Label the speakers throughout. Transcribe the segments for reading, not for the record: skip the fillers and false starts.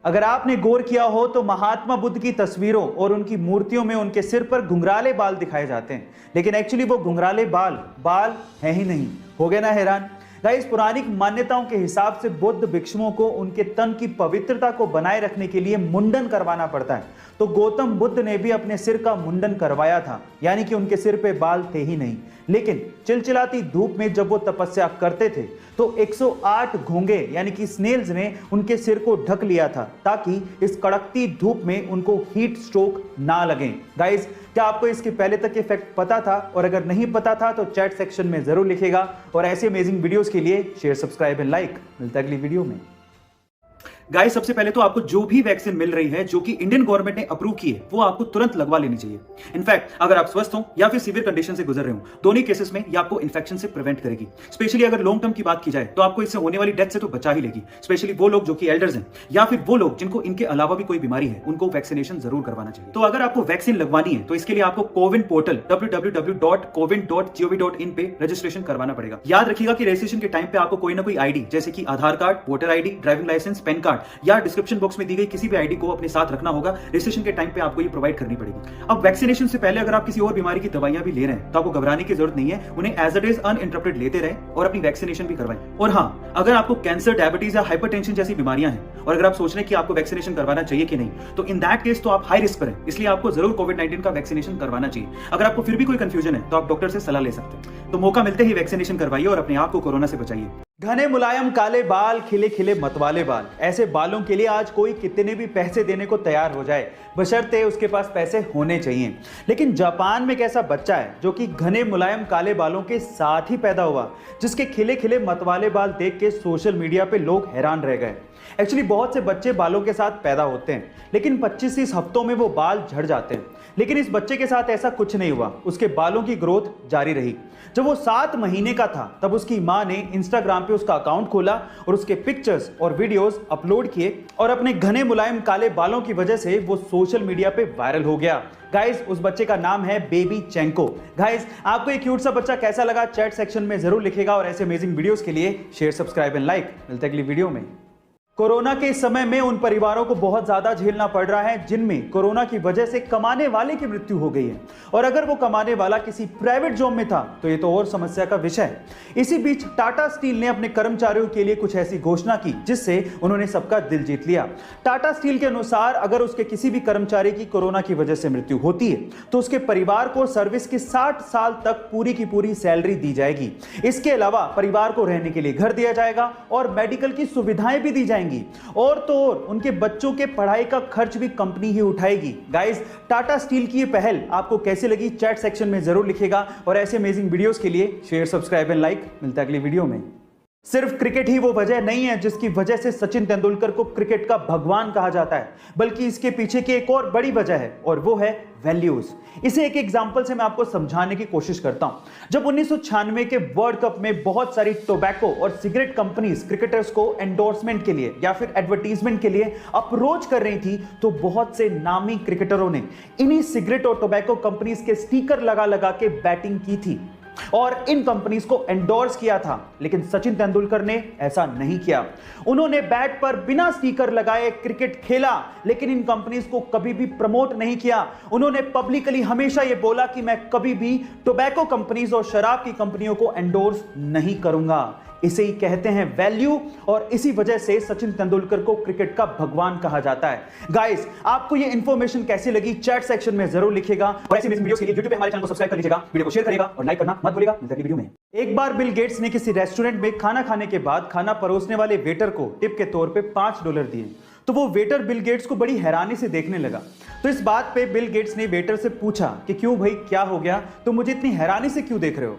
Speaker 1: अगर आपने गौर किया हो तो महात्मा बुद्ध की तस्वीरों और उनकी मूर्तियों में उनके सिर पर घुंघराले बाल दिखाए जाते हैं, लेकिन एक्चुअली वो घुंघराले बाल हैं ही नहीं। हो गए ना हैरान? गाइस, पुरानी मान्यताओं के हिसाब से बुद्ध भिक्षुओं को उनके तन की पवित्रता को बनाए रखने के लिए मुंडन करवाना पड़ता है। तो गौतम बुद्ध ने भी अपने सिर का मुंडन करवाया था, यानी कि उनके सिर पे बाल थे ही नहीं। लेकिन चिलचिलाती धूप में जब वो तपस्या करते थे तो 108 घोंगे यानी कि स्नेल्स ने उनके सिर को ढक लिया था, ताकि इस कड़कती धूप में उनको हीट स्ट्रोक ना लगे। गाइस, क्या आपको इसके पहले तक ये फैक्ट पता था? और अगर नहीं पता था तो चैट सेक्शन में जरूर लिखेगा। और ऐसे अमेजिंग वीडियोस के लिए शेयर, सब्सक्राइब एंड लाइक। मिलता है अगली वीडियो में।
Speaker 2: गाइस, सबसे पहले तो आपको जो भी वैक्सीन मिल रही है जो कि इंडियन गवर्नमेंट ने अप्रूव की है, वो आपको तुरंत लगवा लेनी चाहिए। इनफैक्ट अगर आप स्वस्थ हो या फिर सीवियर कंडीशन से गुजर रहे हो, दोनों केसेस में ये आपको इन्फेक्शन से प्रिवेंट करेगी। स्पेशली अगर लॉन्ग टर्म की बात की जाए तो आपको इससे होने वाली डेथ से तो बचा ही लेगी। स्पेशली वो लोग जो कि एल्डर्स हैं या फिर वो लोग जिनको इनके अलावा भी कोई बीमारी है, उनको वैक्सीनेशन जरूर करवाना चाहिए। तो अगर आपको वैक्सीन लगवानी है तो इसके लिए आपको कोविन पोर्टल www.cowin.gov.in पे रजिस्ट्रेशन करवाना पड़ेगा। याद रखिएगा कि रजिस्ट्रेशन के टाइम पे आपको कोई ना कोई आईडी, जैसे कि Aadhaar card, voter ID, driving licence, PAN card या डिस्क्रिप्शन बॉक्स में दी गई किसी भी आईडी को अपने साथ रखना होगा। रजिस्ट्रेशन के टाइम पे आपको ये प्रोवाइड करनी पड़ेगी। अब वैक्सीनेशन से पहले अगर आप किसी और बीमारी की दवाइयां भी ले रहे हैं तो आपको घबराने की जरूरत नहीं है। उन्हें एज इट इज अनइंटरप्टेड लेते रहे और अपनी वैक्सीनेशन भी करवाएं। और हाँ, अगर आपको कैंसर, डायबिटीज या हाइपरटेंशन जैसी बीमारियां हैं और अगर आप सोच रहे हैं कि आपको वैक्सीनेशन करवाना चाहिए कि नहीं, तो इन दैट केस तो आप हाई रिस्क पर हैं, इसलिए आपको जरूर कोविड-19 का वैक्सीनेशन करवाना चाहिए। अगर आपको फिर भी कोई कंफ्यूजन है तो आप डॉक्टर से सलाह ले सकते हैं। तो मौका मिलते ही वैक्सीनेशन करवाइए और अपने आप को कोरोना से बचाइए।
Speaker 1: घने मुलायम काले बाल, खिले खिले मतवाले बाल, ऐसे बालों के लिए आज कोई कितने भी पैसे देने को तैयार हो जाए, बशर्ते उसके पास पैसे होने चाहिए। लेकिन जापान में एक ऐसा बच्चा है जो कि घने मुलायम काले बालों के साथ ही पैदा हुआ, जिसके खिले खिले मतवाले बाल देख के सोशल मीडिया पे लोग हैरान रह गए। एक्चुअली बहुत से बच्चे बालों के साथ पैदा होते हैं, लेकिन 25 हफ्तों में वो बाल झड़ जाते हैं। लेकिन इस बच्चे के साथ ऐसा कुछ नहीं हुआ, उसके बालों की ग्रोथ जारी रही। जब वो 7 महीने का था तब उसकी मां ने इंस्टाग्राम पे उसका अकाउंट खोला और उसके पिक्चर्स और वीडियोस अपलोड किए, और अपने घने मुलायम काले बालों की वजह से वो सोशल मीडिया पे वायरल हो गया। गाइस, उस बच्चे का नाम है बेबी चेंको। गाइस, आपको ये क्यूट सा बच्चा कैसा लगा चैट सेक्शन में जरूर लिखेगा। और ऐसे अमेजिंग वीडियोस के लिए शेयर, सब्सक्राइब एंड लाइक। मिलते हैं अगली वीडियो में। कोरोना के समय में उन परिवारों को बहुत ज्यादा झेलना पड़ रहा है जिनमें कोरोना की वजह से कमाने वाले की मृत्यु हो गई है, और अगर वो कमाने वाला किसी प्राइवेट जॉब में था तो ये तो और समस्या का विषय है। इसी बीच टाटा स्टील ने अपने कर्मचारियों के लिए कुछ ऐसी घोषणा की जिससे उन्होंने सबका दिल जीत लिया। टाटा स्टील के अनुसार अगर उसके किसी भी कर्मचारी की कोरोना की वजह से मृत्यु होती है तो उसके परिवार को सर्विस की 60 साल तक पूरी की पूरी सैलरी दी जाएगी। इसके अलावा परिवार को रहने के लिए घर दिया जाएगा और मेडिकल की सुविधाएं भी दी जाएंगी, और तो और उनके बच्चों के पढ़ाई का खर्च भी कंपनी ही उठाएगी। गाइस, टाटा स्टील की ये पहल आपको कैसे लगी चैट सेक्शन में जरूर लिखेगा। और ऐसे अमेजिंग वीडियोस के लिए शेयर, सब्सक्राइब एंड लाइक। मिलता है अगली वीडियो में। सिर्फ क्रिकेट ही वो वजह नहीं है जिसकी वजह से सचिन तेंदुलकर को क्रिकेट का भगवान कहा जाता है, बल्कि इसके पीछे की एक और बड़ी वजह है, और वो है वैल्यूज। इसे एक एग्जांपल से मैं आपको समझाने की कोशिश करता हूं। जब 1996 के वर्ल्ड कप में बहुत सारी टोबैको और सिगरेट कंपनीज क्रिकेटर्स को एंडोर्समेंट के लिए या फिर एडवर्टीजमेंट के लिए अप्रोच कर रही थी, तो बहुत से नामी क्रिकेटरों ने इन्हीं सिगरेट और टोबैको कंपनीज के स्टिकर लगा लगा के बैटिंग की थी और इन कंपनीज को एंडोर्स किया था। लेकिन सचिन तेंदुलकर ने ऐसा नहीं किया। उन्होंने बैट पर बिना स्टिकर लगाए क्रिकेट खेला, लेकिन इन कंपनीज को कभी भी प्रमोट नहीं किया। उन्होंने पब्लिकली हमेशा यह बोला कि मैं कभी भी टोबैको कंपनीज और शराब की कंपनियों को एंडोर्स नहीं करूंगा। इसे ही कहते हैं वैल्यू, और इसी वजह से सचिन तेंदुलकर को क्रिकेट का भगवान कहा जाता है। गाइस, आपको ये इंफॉर्मेशन कैसी लगी चैट सेक्शन में जरूर लिखेगा। और ऐसी वीडियोस के लिए YouTube पे हमारे चैनल को सब्सक्राइब कर लीजिएगा, वीडियो को शेयर करिएगा और लाइक करना मत भूलिएगा। मिलते हैं वीडियो में। एक बार बिल गेट्स ने किसी रेस्टोरेंट में खाना खाने के बाद खाना परोसने वाले वेटर को टिप के तौर पे $5 दिए, तो वो वेटर बिल गेट्स को बड़ी हैरानी से देखने लगा। तो इस बात पे बिल गेट्स ने वेटर से पूछा कि क्यों भाई, क्या हो गया, तुम मुझे इतनी हैरानी से क्यों देख रहे हो?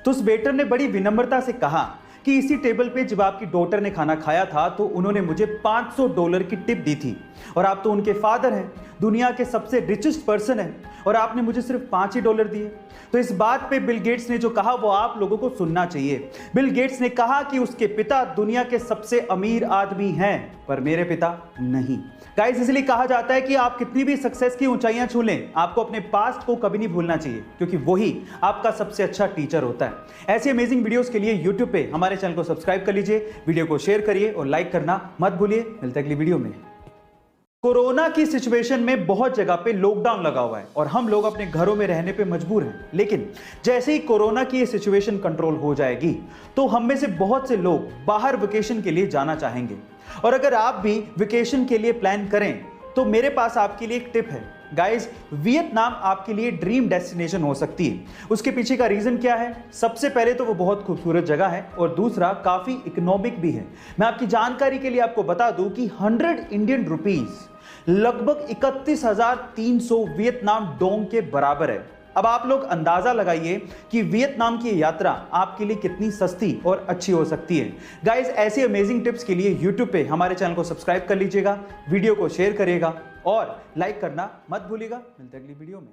Speaker 1: तो उस वेटर ने बड़ी विनम्रता से कहा कि इसी टेबल पे जब आपकी डॉटर ने खाना खाया था तो उन्होंने मुझे $500 की टिप दी थी, और आप तो उनके फादर हैं, दुनिया के सबसे रिचेस्ट पर्सन हैं, और आपने मुझे सिर्फ $5 दिए। तो इस बात पे बिल गेट्स ने जो कहा वो आप लोगों को सुनना चाहिए। बिल गेट्स ने कहा कि उसके पिता दुनिया के सबसे अमीर आदमी हैं, पर मेरे पिता नहीं। गाइस, इसलिए कहा जाता है कि आप कितनी भी सक्सेस की ऊंचाइयां छू लें, आपको अपने पास्ट को कभी नहीं भूलना चाहिए, क्योंकि वही आपका सबसे अच्छा टीचर होता है। ऐसी अमेजिंग वीडियोस के लिए YouTube पे हमारे चैनल को सब्सक्राइब कर लीजिए, वीडियो को शेयर करिए और लाइक करना मत भूलिए। मिलते हैं अगली वीडियो में। कोरोना की सिचुएशन में बहुत जगह पे लॉकडाउन लगा हुआ है और हम लोग अपने घरों में रहने पे मजबूर हैं। लेकिन जैसे ही कोरोना की ये सिचुएशन कंट्रोल हो जाएगी तो हम में से बहुत से लोग बाहर वेकेशन के लिए जाना चाहेंगे। और अगर आप भी वेकेशन के लिए प्लान करें तो मेरे पास आपके लिए एक टिप है गाइस, वियतनाम आपके लिए ड्रीम डेस्टिनेशन हो सकती है। उसके पीछे का रीजन क्या है? सबसे पहले तो वो बहुत खूबसूरत जगह है और दूसरा काफी इकोनॉमिक भी है। मैं आपकी जानकारी के लिए आपको बता दूं कि 100 इंडियन रुपीस लगभग 31,300 वियतनाम डोंग के बराबर है। अब आप लोग अंदाजा लगाइए कि वियतनाम की यात्रा आपके लिए कितनी सस्ती और अच्छी हो सकती है। गाइस, ऐसी अमेजिंग टिप्स के लिए YouTube पे हमारे चैनल को सब्सक्राइब कर लीजिएगा, वीडियो को शेयर करिएगा और लाइक करना मत भूलिएगा। मिलते हैं अगली वीडियो में।